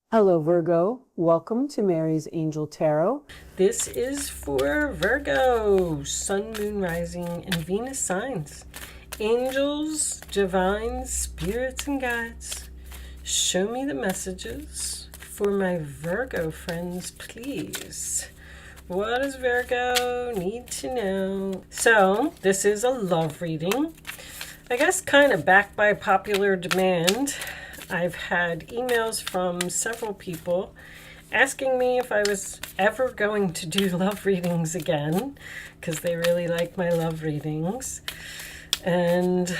Hello, Virgo. Welcome to Mary's Angel Tarot. This is for Virgo, Sun, Moon, Rising, and Venus signs. Angels, divine spirits, and guides, show me the messages for my Virgo friends, please. What does Virgo need to know? So, this is a love reading. I guess kind of backed by popular demand. I've had emails from several people asking me if I was ever going to do love readings again, because they really like my love readings. And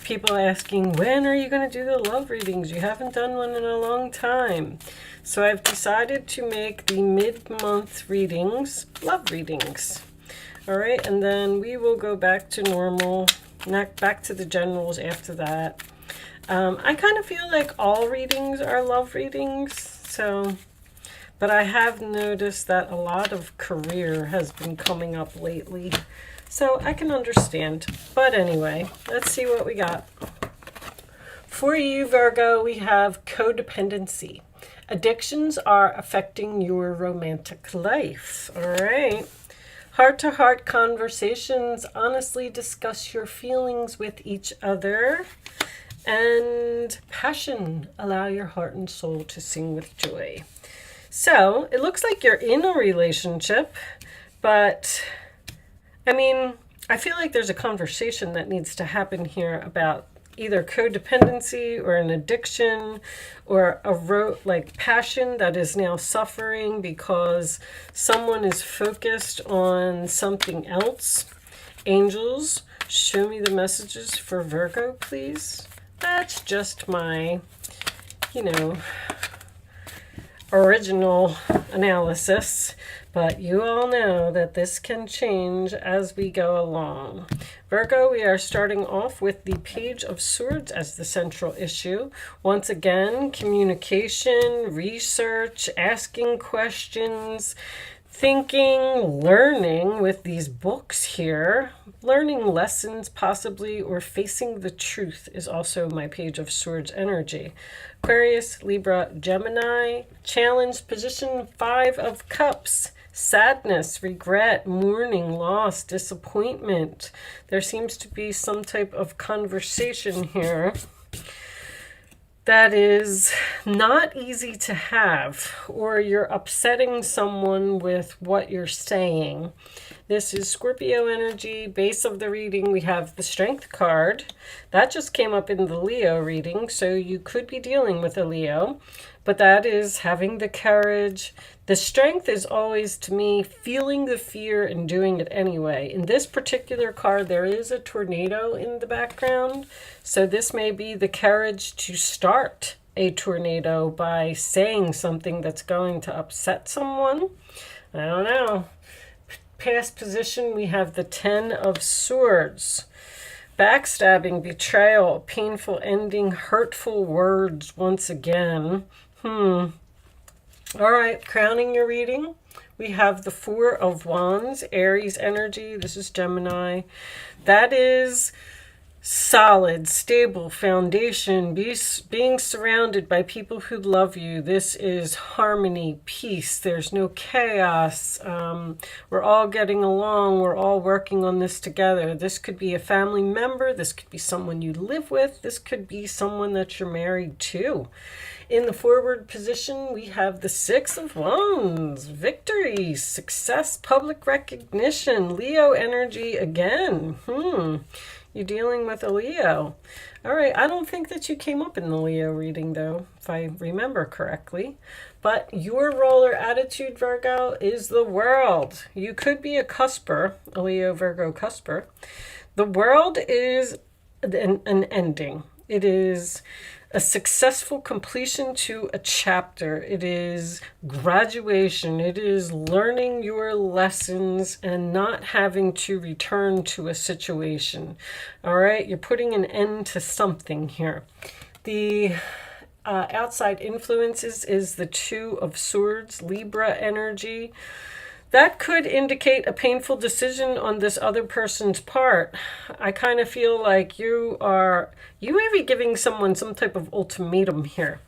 people asking, when are you going to do the love readings? You haven't done one in a long time. So I've decided to make the mid-month readings love readings. All right, and then we will go back to normal, back to the generals after that. I kind of feel like all readings are love readings, but I have noticed that a lot of career has been coming up lately, so I can understand. But anyway, let's see what we got. For you, Virgo, we have codependency. Addictions are affecting your romantic life. All right. Heart-to-heart conversations. Honestly discuss your feelings with each other. And passion, allow your heart and soul to sing with joy. So it looks like you're in a relationship, but I feel like there's a conversation that needs to happen here about either codependency or an addiction or a passion that is now suffering because someone is focused on something else. Angels, show me the messages for Virgo, please. That's just my, original analysis, but you all know that this can change as we go along. Virgo, we are starting off with the Page of Swords as the central issue. Once again, communication, research, asking questions, thinking, learning with these books here. Learning lessons possibly, or facing the truth is also my Page of Swords energy. Aquarius, Libra, Gemini. Challenge, position 5 of Cups. Sadness, regret, mourning, loss, disappointment. There seems to be some type of conversation here that is not easy to have, or you're upsetting someone with what you're saying. This is Scorpio energy. Base of the reading, we have the Strength card. That just came up in the Leo reading, so you could be dealing with a Leo, but that is having the courage. The strength is always, to me, feeling the fear and doing it anyway. In this particular card, there is a tornado in the background, so this may be the courage to start a tornado by saying something that's going to upset someone. I don't know. Past position, we have the 10 of Swords. Backstabbing, betrayal, painful ending, hurtful words once again. All right, crowning your reading, we have the 4 of Wands, Aries energy. This is Gemini. That is solid, stable foundation, being surrounded by people who love you. This is harmony, peace. There's no chaos. We're all getting along. We're all working on this together. This could be a family member. This could be someone you live with. This could be someone that you're married to. In the forward position, we have the 6 of Wands, victory, success, public recognition, Leo energy again. You're dealing with a Leo. All right, I don't think that you came up in the Leo reading, though, if I remember correctly. But your role or attitude, Virgo, is the world. You could be a cusper, a Leo Virgo cusper. The world is an ending. It is a successful completion to a chapter. It is graduation. It is learning your lessons and not having to return to a situation. All right, you're putting an end to something here. The outside influences is the 2 of Swords, Libra energy. That could indicate a painful decision on this other person's part. I kind of feel like you may be giving someone some type of ultimatum here.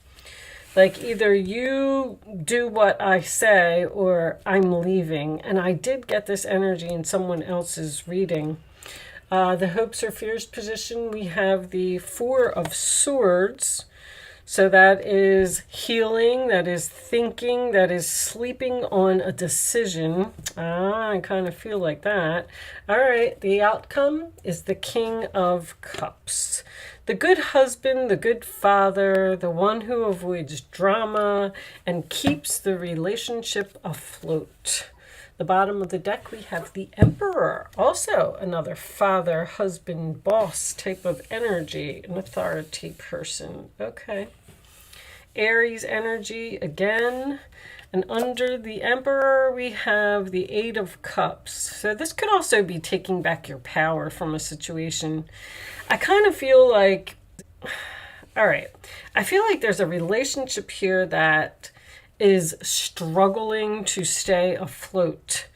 Like either you do what I say or I'm leaving. And I did get this energy in someone else's reading. The hopes or fears position, we have the Four of Swords. So that is healing, that is thinking, that is sleeping on a decision. I kind of feel like that. All right, the outcome is the King of Cups. The good husband, the good father, the one who avoids drama and keeps the relationship afloat. The bottom of the deck, we have the Emperor. Also another father, husband, boss type of energy, an authority person. Okay. Aries energy again. And under the Emperor, we have the Eight of Cups. So this could also be taking back your power from a situation. I kind of feel like, all right, I feel like there's a relationship here that is struggling to stay afloat.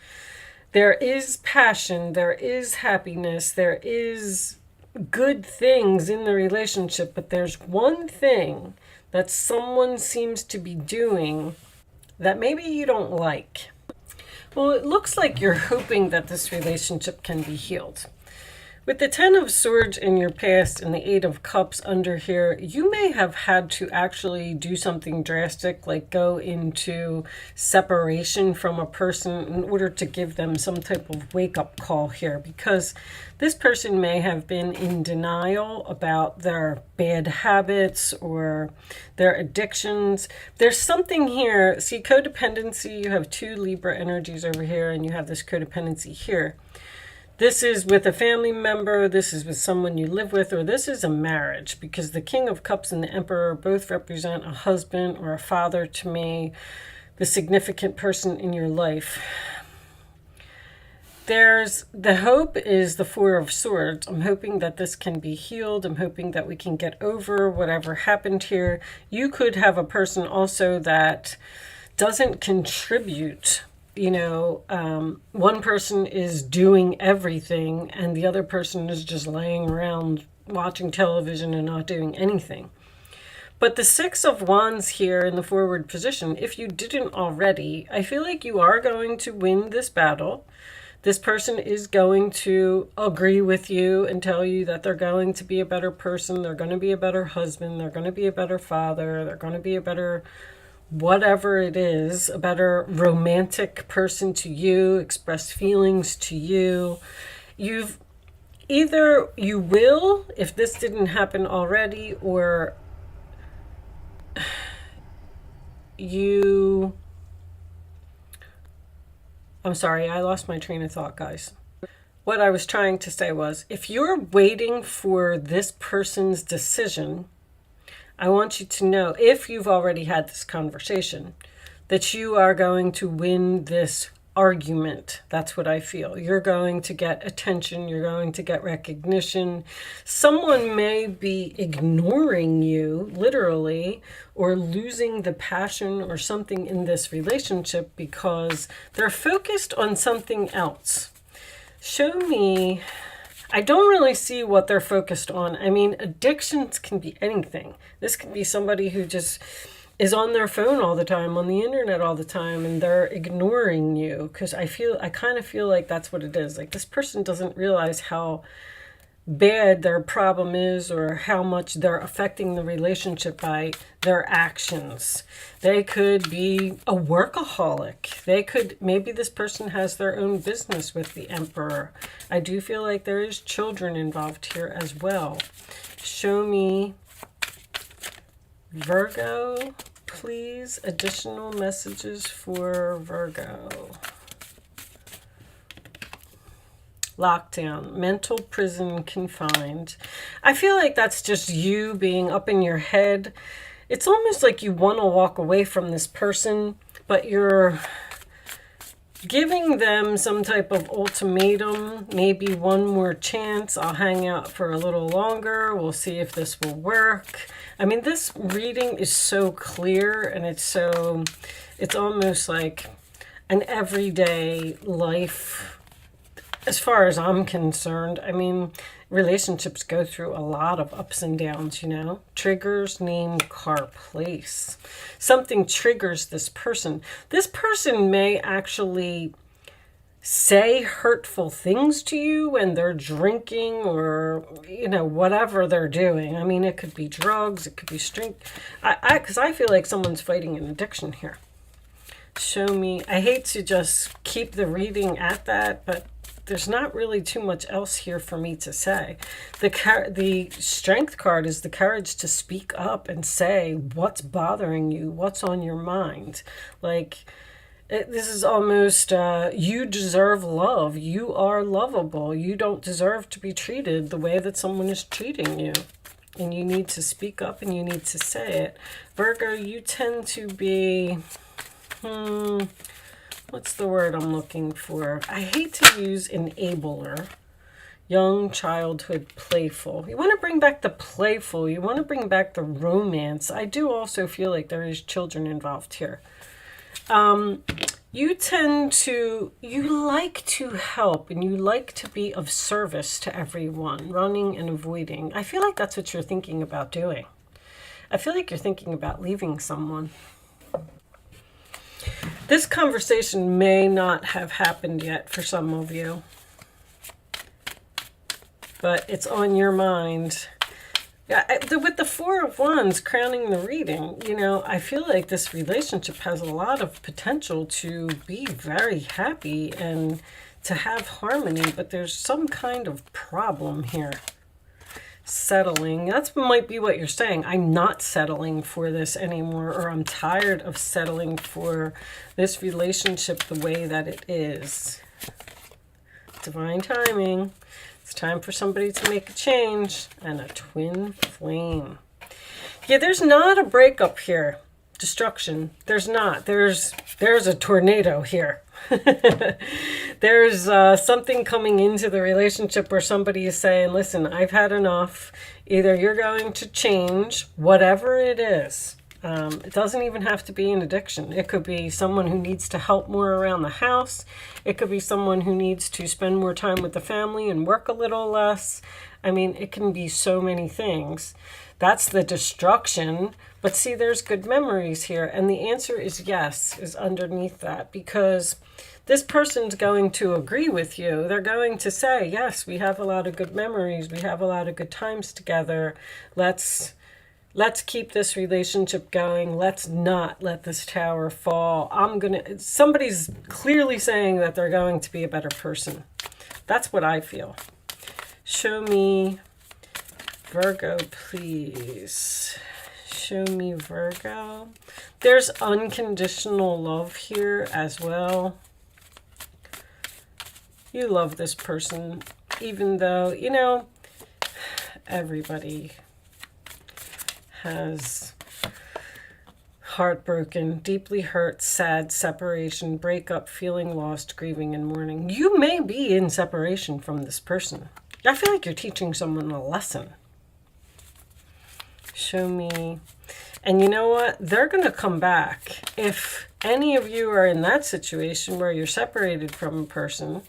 There is passion, there is happiness, there is good things in the relationship, but there's one thing that someone seems to be doing that maybe you don't like. Well, it looks like you're hoping that this relationship can be healed. With the Ten of Swords in your past and the Eight of Cups under here, you may have had to actually do something drastic, like go into separation from a person in order to give them some type of wake-up call here, because this person may have been in denial about their bad habits or their addictions. There's something here. See, codependency, you have two Libra energies over here, and you have this codependency here. This is with a family member, this is with someone you live with, or this is a marriage, because the King of Cups and the Emperor both represent a husband or a father to me, the significant person in your life. The hope is the Four of Swords. I'm hoping that this can be healed. I'm hoping that we can get over whatever happened here. You could have a person also that doesn't contribute. You know, one person is doing everything and the other person is just laying around watching television and not doing anything. But the Six of Wands here in the forward position, if you didn't already, I feel like you are going to win this battle. This person is going to agree with you and tell you that they're going to be a better person. They're going to be a better husband. They're going to be a better father. They're going to be a better whatever it is, a better romantic person to you, express feelings to you. You will, if this didn't happen already, or I'm sorry, I lost my train of thought, guys. What I was trying to say was, if you're waiting for this person's decision, I want you to know, if you've already had this conversation, that you are going to win this argument. That's what I feel. You're going to get attention. You're going to get recognition. Someone may be ignoring you, literally, or losing the passion or something in this relationship because they're focused on something else. Show me. I don't really see what they're focused on. I mean, addictions can be anything. This could be somebody who just is on their phone all the time, on the internet all the time, and they're ignoring you. Because I kind of feel like that's what it is. Like, this person doesn't realize how bad their problem is or how much they're affecting the relationship by their actions. They could be a workaholic. Maybe this person has their own business with the Emperor. I do feel like there is children involved here as well. Show me, Virgo, please, additional messages for Virgo. Lockdown, mental prison, confined. I feel like that's just you being up in your head. It's almost like you want to walk away from this person, but you're giving them some type of ultimatum, maybe one more chance. I'll hang out for a little longer. We'll see if this will work. I mean, this reading is so clear, and it's almost like an everyday life as far as I'm concerned, I mean, relationships go through a lot of ups and downs, you know. Triggers, name, car, place. Something triggers this person. This person may actually say hurtful things to you when they're drinking or, you know, whatever they're doing. I mean, it could be drugs, it could be because I feel like someone's fighting an addiction here. Show me. I hate to just keep the reading at that, but there's not really too much else here for me to say. The strength card is the courage to speak up and say what's bothering you, what's on your mind. Like, this is almost, you deserve love. You are lovable. You don't deserve to be treated the way that someone is treating you. And you need to speak up and you need to say it. Virgo, you tend to be, what's the word I'm looking for? I hate to use enabler. Young, childhood, playful. You want to bring back the playful. You want to bring back the romance. I do also feel like there is children involved here. You like to help and you like to be of service to everyone, running and avoiding. I feel like that's what you're thinking about doing. I feel like you're thinking about leaving someone. This conversation may not have happened yet for some of you, but it's on your mind. Yeah, with the Four of Wands crowning the reading, you know, I feel like this relationship has a lot of potential to be very happy and to have harmony, but there's some kind of problem here. Settling. That might be what you're saying. I'm not settling for this anymore, or I'm tired of settling for this relationship the way that it is. Divine timing. It's time for somebody to make a change. And a twin flame. Yeah, there's not a breakup here. Destruction. There's not. There's a tornado here. There's something coming into the relationship where somebody is saying, listen, I've had enough. Either you're going to change, whatever it is. It doesn't even have to be an addiction. It could be someone who needs to help more around the house. It could be someone who needs to spend more time with the family and work a little less. I mean, it can be so many things. That's the destruction. But see, there's good memories here. And the answer is yes, is underneath that. Because this person's going to agree with you. They're going to say, yes, we have a lot of good memories. We have a lot of good times together. Let's keep this relationship going. Let's not let this tower fall. Somebody's clearly saying that they're going to be a better person. That's what I feel. Show me Virgo, please. Show me Virgo. There's unconditional love here as well. You love this person, even though, you know, everybody has heartbroken, deeply hurt, sad, separation, breakup, feeling lost, grieving, and mourning. You may be in separation from this person. I feel like you're teaching someone a lesson. Show me. And you know what? They're going to come back. If any of you are in that situation where you're separated from a person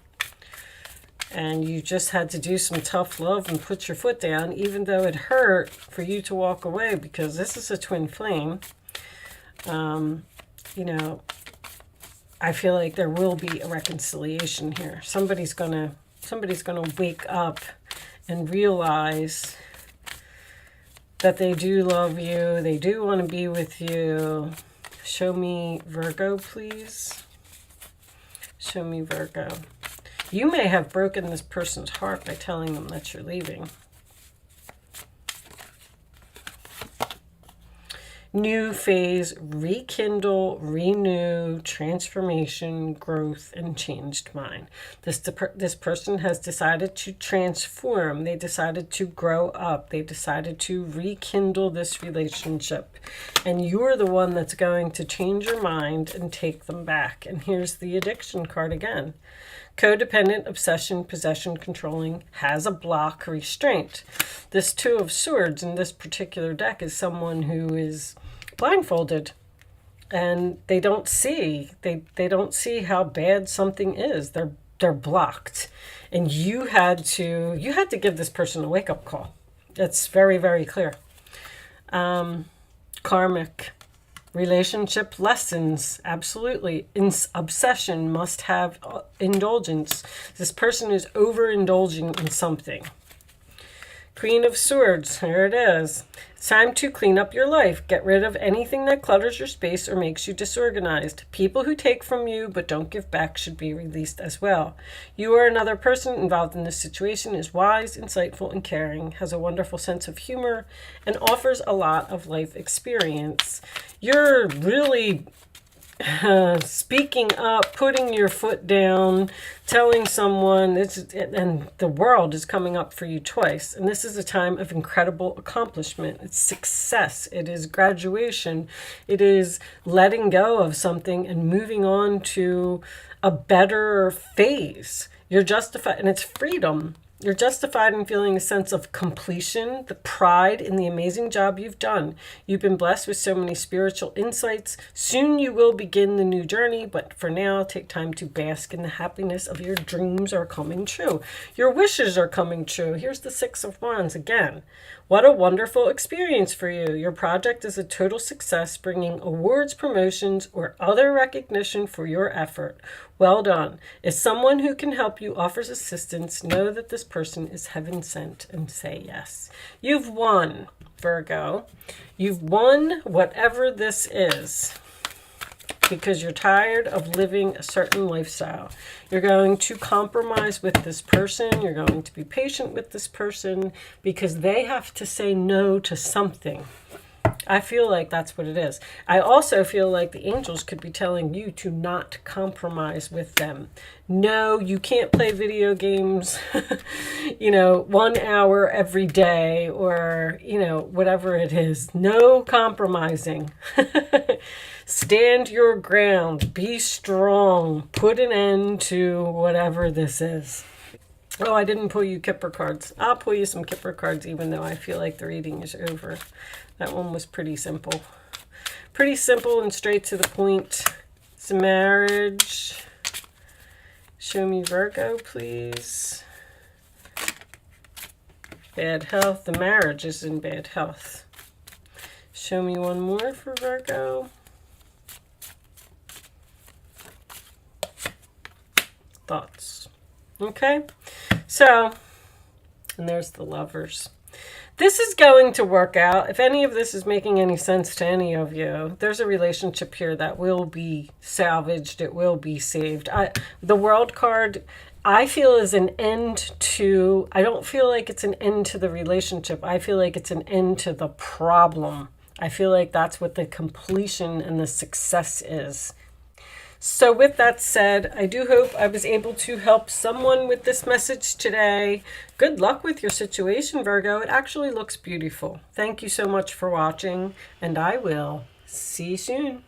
and you just had to do some tough love and put your foot down, even though it hurt for you to walk away, because this is a twin flame, you know, I feel like there will be a reconciliation here. Somebody's gonna wake up and realize that they do love you, they do want to be with you. Show me Virgo, please. Show me Virgo. You may have broken this person's heart by telling them that you're leaving. New phase, rekindle, renew, transformation, growth, and changed mind. This person has decided to transform. They decided to grow up. They decided to rekindle this relationship. And you're the one that's going to change your mind and take them back. And here's the addiction card again. Codependent, obsession, possession, controlling, has a block, restraint. This Two of Swords in this particular deck is someone who is blindfolded and they don't see. They don't see how bad something is. They're they're blocked. And you had to give this person a wake-up call. It's very, very clear. Karmic relationship lessons, absolutely. Obsession must have indulgence. This person is overindulging in something. Queen of Swords, here it is. It's time to clean up your life. Get rid of anything that clutters your space or makes you disorganized. People who take from you but don't give back should be released as well. You or another person involved in this situation is wise, insightful, and caring, has a wonderful sense of humor, and offers a lot of life experience. You're really speaking up, putting your foot down, telling someone, and the world is coming up for you twice. And this is a time of incredible accomplishment. It's success. It is graduation. It is letting go of something and moving on to a better phase. You're justified, and it's freedom. You're justified in feeling a sense of completion, the pride in the amazing job you've done. You've been blessed with so many spiritual insights. Soon you will begin the new journey, but for now, take time to bask in the happiness of your dreams are coming true. Your wishes are coming true. Here's the Six of Wands again. What a wonderful experience for you. Your project is a total success, bringing awards, promotions, or other recognition for your effort. Well done. If someone who can help you offers assistance, know that this person is heaven sent and say yes. You've won, Virgo. You've won whatever this is, because you're tired of living a certain lifestyle. You're going to compromise with this person. You're going to be patient with this person because they have to say no to something. I feel like that's what it is. I also feel like the angels could be telling you to not compromise with them. No, you can't play video games, 1 hour every day, or, whatever it is. No compromising. Stand your ground. Be strong. Put an end to whatever this is. Oh, I didn't pull you Kipper cards. I'll pull you some Kipper cards, even though I feel like the reading is over. That one was pretty simple. Pretty simple and straight to the point. It's a marriage. Show me Virgo, please. Bad health. The marriage is in bad health. Show me one more for Virgo. Thoughts. Okay. So, and there's the Lovers. This is going to work out. If any of this is making any sense to any of you, there's a relationship here that will be salvaged. It will be saved. The World card, I feel, is an end to, I don't feel like it's an end to the relationship. I feel like it's an end to the problem. I feel like that's what the completion and the success is. So with that said, I do hope I was able to help someone with this message today. Good luck with your situation, Virgo. It actually looks beautiful. Thank you so much for watching, and I will see you soon.